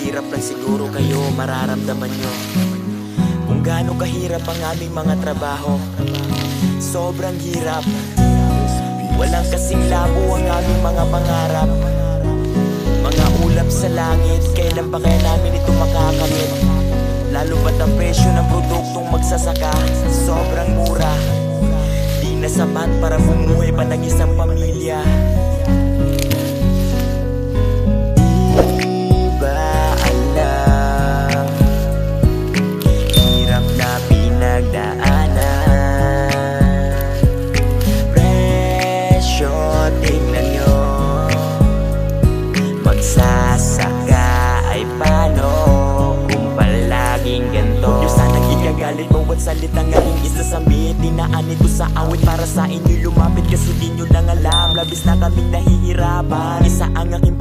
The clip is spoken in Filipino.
hirap lang siguro kayo mararamdaman nyo kung gaano kahirap ang aming mga trabaho. Sobrang hirap, walang kasing labo ang aming mga pangarap. Mga ulap sa langit, kailan pa kaya namin ito makakamit? Lalo ba't ang presyo ng produktong magsasaka sobrang mura, di na sapat para bumuhay pa ng isang pamilya. Di ba alam, hirap na pinagdaanan. Presyo, tingnan nyo, magsasaka ay paano kung palaging ganito? Huwag nyo sanang igagalit bawat salitang aking isasamit. Dinaan ito sa awit para sa inyo lumapit, kasi di nyo lang alam labis na kaming nahihirapan. Isa ang aking